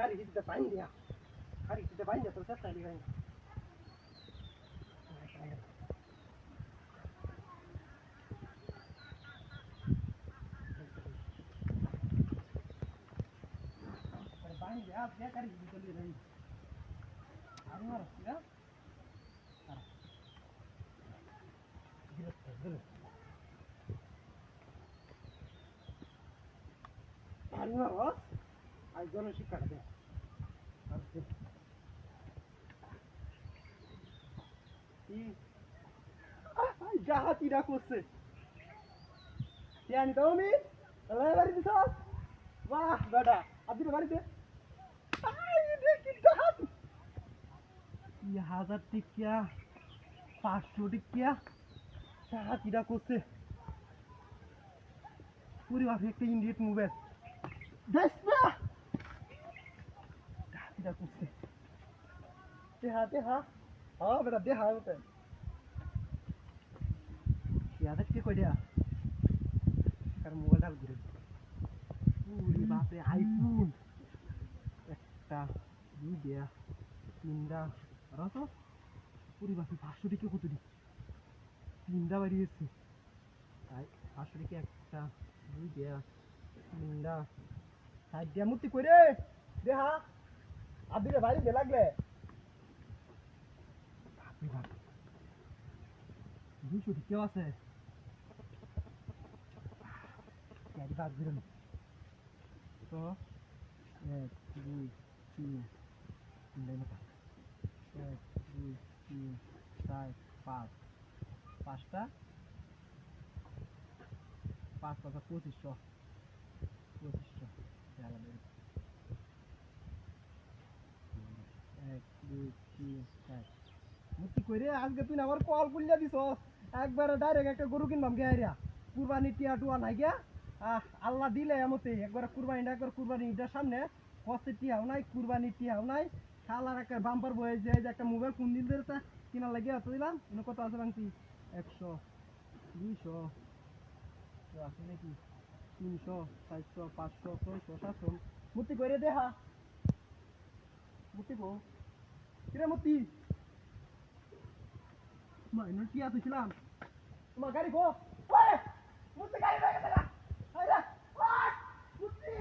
গাড়ি দিতে পাইন দিয়া গাড়ি দিতে পাইন না তোর চেষ্টা করি গাড়ি পাইন দিয়া কে গাড়ি দিতে লিয়ে যাই আর মার না আর বিরক্ত হলো আর মার আজ জন শিক্ষাটা দে আর কি জাহাতিরা করছে জানি তো আমি লাই বাড়ি দিছ বাহ বেটা আদির বাড়িতে আই দেখি জাহাতি 1000 টিকিয়া 500 টিকিয়া জাহাতিরা করছে পুরি বাপ একটা ইন্ডিয়েট মোবাইল দেখ না জাহাতিরা করছে দেহা হ্যাঁ বেটা দেহা ওটা ইয়াদের কি কই দিয়া কার মোবাইলটা ঘুরে পুরি বাপরে আইফোন একটা দুইটা তিনটা আর তো পুরি বাপরে 500 টিকে কত দি তিনটা বাড়িয়েছে তাই 500 টিকে একটা দুইটা তিনটা সাইড দিয়া মুতি কই রে দেহা আদিরে বাইরে দে লাগলে বাপরে বাপ 200 টিকে আছে ক্যারি বাদ দিলাম তো 1 2 3 তিনটাই মতো 1 2 3 4 5 পাঁচটা 5 পাঁচা 2500 1 2 3 4 মুতি কইরে আজকে তুই আবার কল কুলিয়া দিছ একবারে ডাইরেক্ট একটা গরু কিনবাম গে আইরা কুরবানি টিয়া টুয়া নাই গিয়া আল্লাহ দিলে এমতে একবার কুরবানিটা একবার কুরবানিটার সামনে কষ্টে টিয়াও নাই কুরবানি টিয়াও নাই শালার একটা বাম্পার বয়ে যে একটা মোবাইল কোন দিন ধরে কিনা লাগে অত দিলাম কত আছে বাংতি 100 200 আছে নাকি 300 400 500 600 700 মুতি কইরে দেখা মুতি গো কিরে মুতি মাইনর কি আছিলাম তোমার গাড়ি গো ওই মুতি গাড়ি লাগে না আইরা ওই মুতি